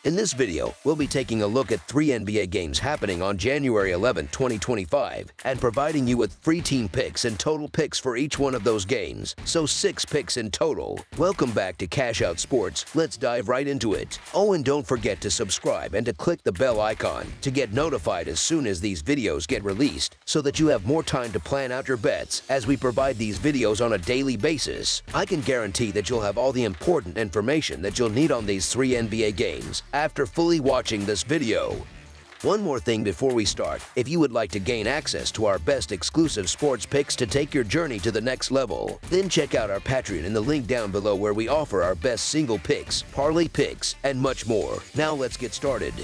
In this video, we'll be taking a look at 3 NBA games happening on January 11, 2025, and providing you with free team picks and total picks for each one of those games, so 6 picks in total. Welcome back to Cash Out Sports. Let's dive right into it. Oh, and don't forget to subscribe and to click the bell icon to get notified as soon as these videos get released, so that you have more time to plan out your bets as we provide these videos on a daily basis. I can guarantee that you'll have all the important information that you'll need on these 3 NBA games after fully watching this video. One more thing before we start: if you would like to gain access to our best exclusive sports picks to take your journey to the next level, then check out our Patreon in the link down below, where we offer our best single picks, parlay picks, and much more. Now let's get started.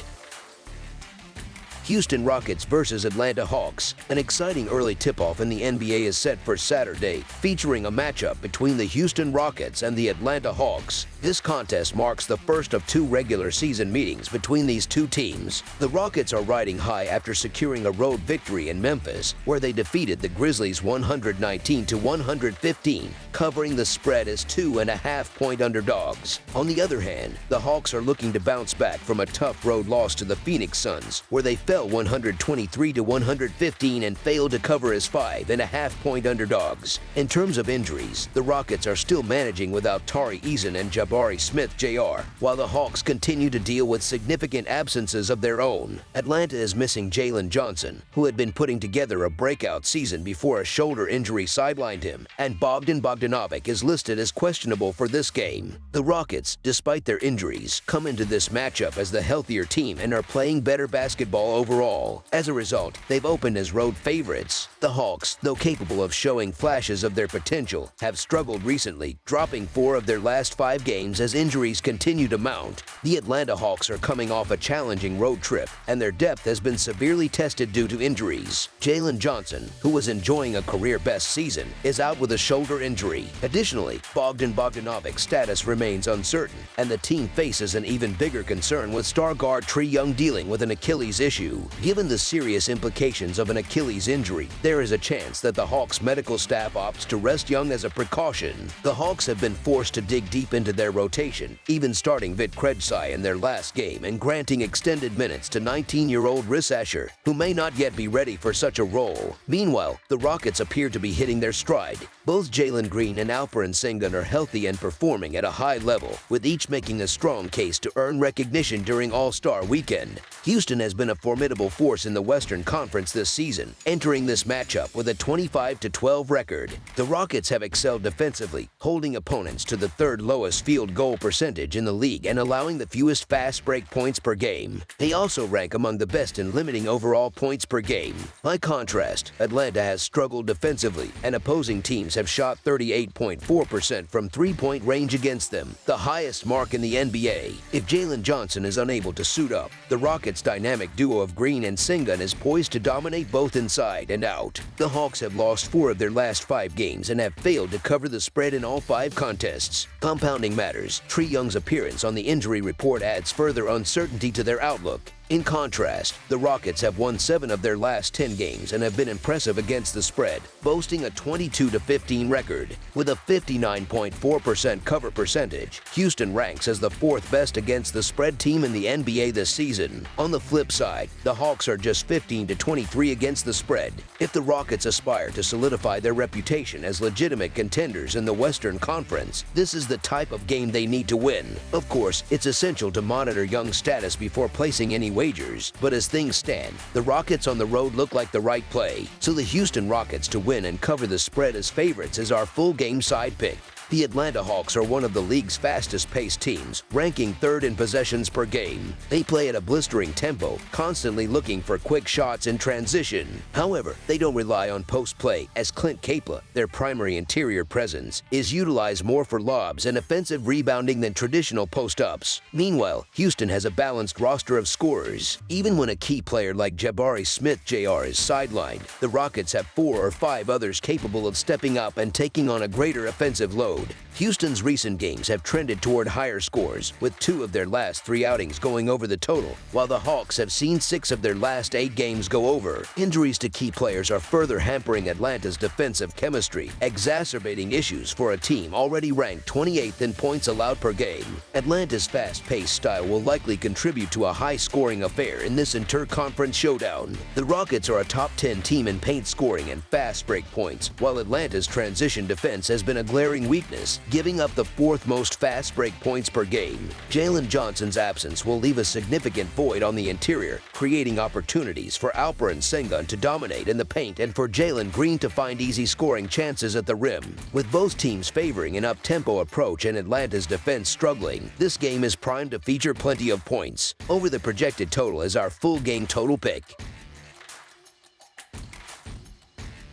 Houston Rockets versus Atlanta Hawks. An exciting early tip-off in the NBA is set for Saturday, featuring a matchup between the Houston Rockets and the Atlanta Hawks. This contest marks the first of 2 regular season meetings between these two teams. The Rockets are riding high after securing a road victory in Memphis, where they defeated the Grizzlies 119-115, covering the spread as 2.5-point underdogs. On the other hand, the Hawks are looking to bounce back from a tough road loss to the Phoenix Suns, where they fell 123-115 and failed to cover as 5.5-point underdogs. In terms of injuries, the Rockets are still managing without Tari Eason and Jabari Smith Jr., while the Hawks continue to deal with significant absences of their own. Atlanta is missing Jalen Johnson, who had been putting together a breakout season before a shoulder injury sidelined him, and Bogdanovic is listed as questionable for this game. The Rockets, despite their injuries, come into this matchup as the healthier team and are playing better basketball overall. As a result, they've opened as road favorites. The Hawks, though capable of showing flashes of their potential, have struggled recently, dropping 4 of their last 5 games as injuries continue to mount. The Atlanta Hawks are coming off a challenging road trip, and their depth has been severely tested due to injuries. Jalen Johnson, who was enjoying a career-best season, is out with a shoulder injury. Additionally, Bogdanovic's status remains uncertain, and the team faces an even bigger concern with star guard Trae Young dealing with an Achilles issue. Given the serious implications of an Achilles injury, there is a chance that the Hawks medical staff opts to rest Young as a precaution. The Hawks have been forced to dig deep into their rotation, even starting Vit Krejci in their last game and granting extended minutes to 19-year-old Rhys Asher, who may not yet be ready for such a role. Meanwhile, the Rockets appear to be hitting their stride. Both Jalen Green and Alperen Sengun are healthy and performing at a high level, with each making a strong case to earn recognition during All-Star Weekend. Houston has been a formidable force in the Western Conference this season, entering this matchup with a 25-12 record. The Rockets have excelled defensively, holding opponents to the 3rd lowest field goal percentage in the league and allowing the fewest fast break points per game. They also rank among the best in limiting overall points per game. By contrast, Atlanta has struggled defensively, and opposing teams have shot 38.4% from 3-point range against them, the highest mark in the NBA. If Jalen Johnson is unable to suit up, the Rockets' dynamic duo of Green and Sengun is poised to dominate both inside and out. The Hawks have lost 4 of their last 5 games and have failed to cover the spread in all 5 contests. Compounding matters, Trae Young's appearance on the injury report adds further uncertainty to their outlook. In contrast, the Rockets have won 7 of their last 10 games and have been impressive against the spread, boasting a 22-15 record. With a 59.4% cover percentage, Houston ranks as the 4th best against the spread team in the NBA this season. On the flip side, the Hawks are just 15-23 against the spread. If the Rockets aspire to solidify their reputation as legitimate contenders in the Western Conference, this is the type of game they need to win. Of course, it's essential to monitor Young's status before placing any wagers, but as things stand, the Rockets on the road look like the right play. So the Houston Rockets to win and cover the spread as favorites is our full game side pick. The Atlanta Hawks are one of the league's fastest-paced teams, ranking 3rd in possessions per game. They play at a blistering tempo, constantly looking for quick shots in transition. However, they don't rely on post play, as Clint Capela, their primary interior presence, is utilized more for lobs and offensive rebounding than traditional post-ups. Meanwhile, Houston has a balanced roster of scorers. Even when a key player like Jabari Smith Jr. is sidelined, the Rockets have 4 or 5 others capable of stepping up and taking on a greater offensive load. road. Houston's recent games have trended toward higher scores, with 2 of their last 3 outings going over the total, while the Hawks have seen 6 of their last 8 games go over. Injuries to key players are further hampering Atlanta's defensive chemistry, exacerbating issues for a team already ranked 28th in points allowed per game. Atlanta's fast-paced style will likely contribute to a high-scoring affair in this inter-conference showdown. The Rockets are a top 10 team in paint scoring and fast break points, while Atlanta's transition defense has been a glaring weakness, giving up the 4th most fast break points per game. Jalen Johnson's absence will leave a significant void on the interior, creating opportunities for Alperen Sengun to dominate in the paint and for Jalen Green to find easy scoring chances at the rim. With both teams favoring an up-tempo approach and Atlanta's defense struggling, this game is primed to feature plenty of points. Over the projected total is our full game total pick.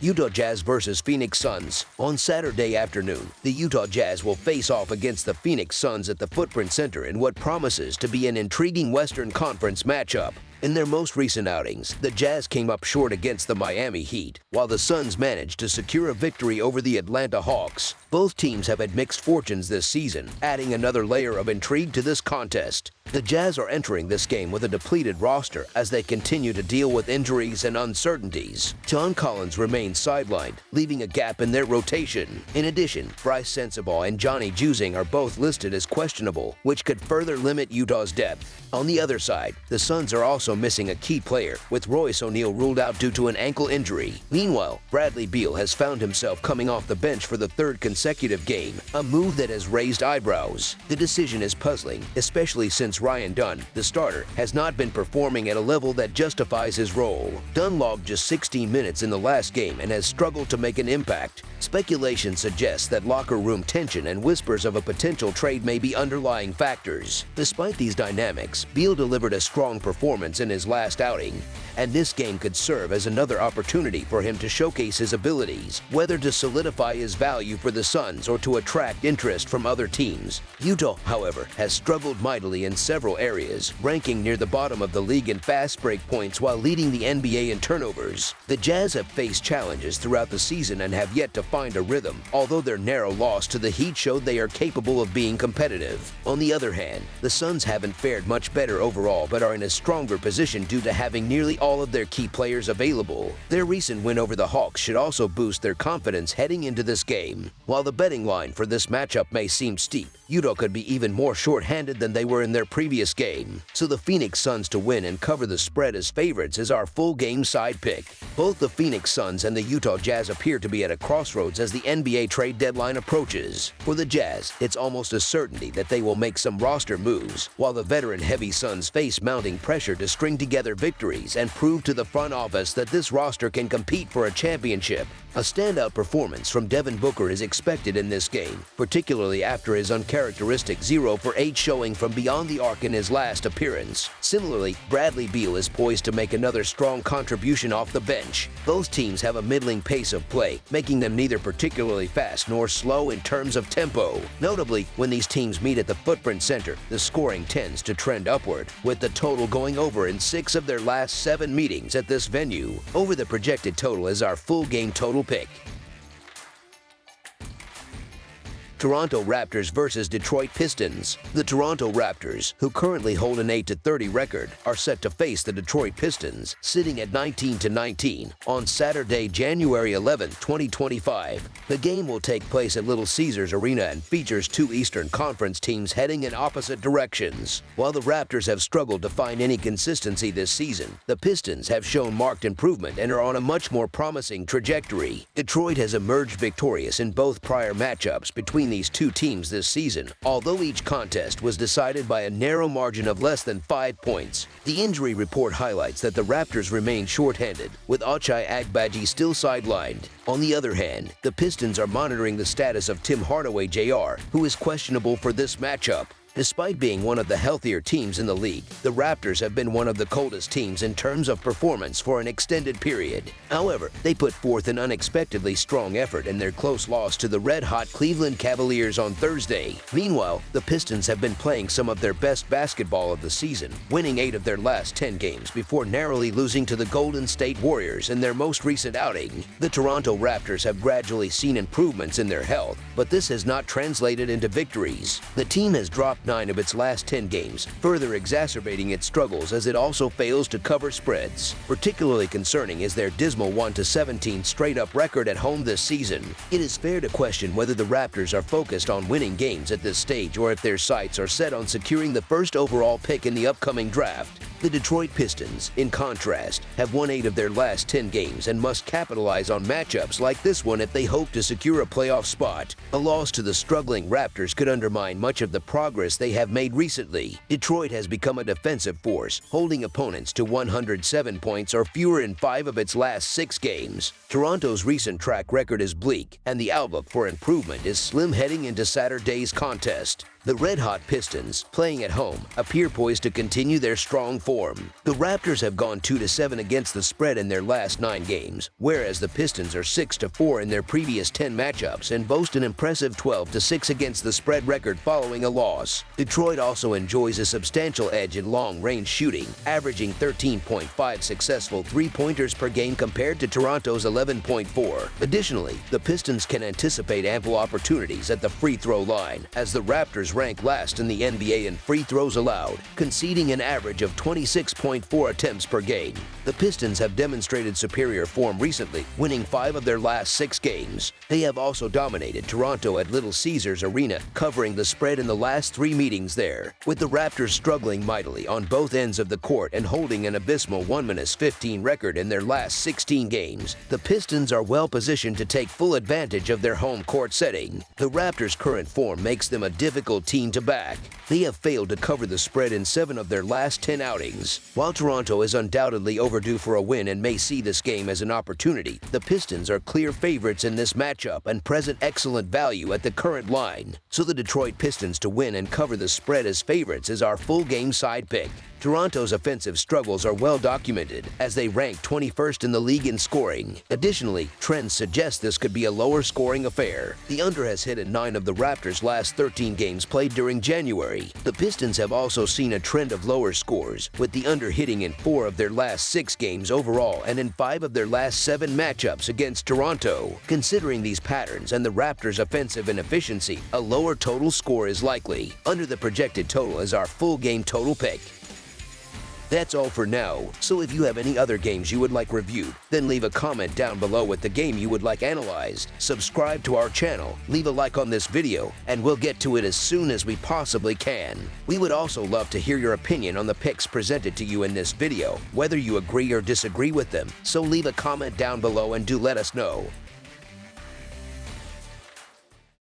Utah Jazz versus Phoenix Suns. On Saturday afternoon, the Utah Jazz will face off against the Phoenix Suns at the Footprint Center in what promises to be an intriguing Western Conference matchup. In their most recent outings, the Jazz came up short against the Miami Heat, while the Suns managed to secure a victory over the Atlanta Hawks. Both teams have had mixed fortunes this season, adding another layer of intrigue to this contest. The Jazz are entering this game with a depleted roster as they continue to deal with injuries and uncertainties. John Collins remains sidelined, leaving a gap in their rotation. In addition, Bryce Sensabaugh and Johnny Juzang are both listed as questionable, which could further limit Utah's depth. On the other side, the Suns are also missing a key player, with Royce O'Neal ruled out due to an ankle injury. Meanwhile, Bradley Beal has found himself coming off the bench for the 3rd consecutive game, a move that has raised eyebrows. The decision is puzzling, especially since Ryan Dunn, the starter, has not been performing at a level that justifies his role. Dunn logged just 16 minutes in the last game and has struggled to make an impact. Speculation suggests that locker room tension and whispers of a potential trade may be underlying factors. Despite these dynamics, Beal delivered a strong performance in his last outing, and this game could serve as another opportunity for him to showcase his abilities, whether to solidify his value for the Suns or to attract interest from other teams. Utah, however, has struggled mightily in several areas, ranking near the bottom of the league in fast break points while leading the NBA in turnovers. The Jazz have faced challenges throughout the season and have yet to find a rhythm, although their narrow loss to the Heat showed they are capable of being competitive. On the other hand, the Suns haven't fared much better overall but are in a stronger position due to having nearly all of their key players available. Their recent win over the Hawks should also boost their confidence heading into this game. While the betting line for this matchup may seem steep, Utah could be even more short-handed than they were in their previous game, so the Phoenix Suns to win and cover the spread as favorites is our full game side pick. Both the Phoenix Suns and the Utah Jazz appear to be at a crossroads as the NBA trade deadline approaches. For the Jazz, it's almost a certainty that they will make some roster moves, while the veteran-heavy Suns face mounting pressure to string together victories and prove to the front office that this roster can compete for a championship. A standout performance from Devin Booker is expected in this game, particularly after his uncharacteristic 0-for-8 showing from beyond the arc in his last appearance. Similarly, Bradley Beal is poised to make another strong contribution off the bench. Both teams have a middling pace of play, making them neither particularly fast nor slow in terms of tempo. Notably, when these teams meet at the Footprint Center, the scoring tends to trend upward, with the total going over in 6 of their last 7 meetings at this venue. Over the projected total is our full game total pick. Toronto Raptors versus Detroit Pistons. The Toronto Raptors, who currently hold an 8-30 record, are set to face the Detroit Pistons, sitting at 19-19, on Saturday, January 11, 2025. The game will take place at Little Caesars Arena and features 2 Eastern Conference teams heading in opposite directions. While the Raptors have struggled to find any consistency this season, the Pistons have shown marked improvement and are on a much more promising trajectory. Detroit has emerged victorious in both prior matchups between these 2 teams this season, although each contest was decided by a narrow margin of less than 5 points. The injury report highlights that the Raptors remain shorthanded, with Ochai Agbaji still sidelined. On the other hand, the Pistons are monitoring the status of Tim Hardaway Jr., who is questionable for this matchup. Despite being one of the healthier teams in the league, the Raptors have been one of the coldest teams in terms of performance for an extended period. However, they put forth an unexpectedly strong effort in their close loss to the red-hot Cleveland Cavaliers on Thursday. Meanwhile, the Pistons have been playing some of their best basketball of the season, winning 8 of their last 10 games before narrowly losing to the Golden State Warriors in their most recent outing. The Toronto Raptors have gradually seen improvements in their health, but this has not translated into victories. The team has dropped 9 of its last 10 games, further exacerbating its struggles as it also fails to cover spreads. Particularly concerning is their dismal 1-17 straight-up record at home this season. It is fair to question whether the Raptors are focused on winning games at this stage or if their sights are set on securing the first overall pick in the upcoming draft. The Detroit Pistons, in contrast, have won 8 of their last 10 games and must capitalize on matchups like this one if they hope to secure a playoff spot. A loss to the struggling Raptors could undermine much of the progress they have made recently. Detroit has become a defensive force, holding opponents to 107 points or fewer in 5 of its last 6 games. Toronto's recent track record is bleak, and the outlook for improvement is slim heading into Saturday's contest. The red-hot Pistons, playing at home, appear poised to continue their strong form. The Raptors have gone 2-7 against the spread in their last 9 games, whereas the Pistons are 6-4 in their previous 10 matchups and boast an impressive 12-6 against the spread record following a loss. Detroit also enjoys a substantial edge in long-range shooting, averaging 13.5 successful three-pointers per game compared to Toronto's 11.4. Additionally, the Pistons can anticipate ample opportunities at the free throw line, as the Raptors rank last in the NBA in free throws allowed, conceding an average of 26.4 attempts per game. The Pistons have demonstrated superior form recently, winning 5 of their last 6 games. They have also dominated Toronto at Little Caesars Arena, covering the spread in the last 3 meetings there. With the Raptors struggling mightily on both ends of the court and holding an abysmal 1-15 record in their last 16 games, the Pistons are well positioned to take full advantage of their home court setting. The Raptors' current form makes them a difficult team to back. They have failed to cover the spread in 7 of their last 10 outings. While Toronto is undoubtedly overdue for a win and may see this game as an opportunity, the Pistons are clear favorites in this matchup and present excellent value at the current line. So the Detroit Pistons to win and cover the spread as favorites is our full game side pick. Toronto's offensive struggles are well documented, as they rank 21st in the league in scoring. Additionally, trends suggest this could be a lower scoring affair. The under has hit in 9 of the Raptors' last 13 games played during January. The Pistons have also seen a trend of lower scores, with the under hitting in 4 of their last 6 games overall and in 5 of their last 7 matchups against Toronto. Considering these patterns and the Raptors' offensive inefficiency, a lower total score is likely. Under the projected total is our full game total pick. That's all for now, so if you have any other games you would like reviewed, then leave a comment down below with the game you would like analyzed. Subscribe to our channel, leave a like on this video, and we'll get to it as soon as we possibly can. We would also love to hear your opinion on the picks presented to you in this video, whether you agree or disagree with them, so leave a comment down below and do let us know.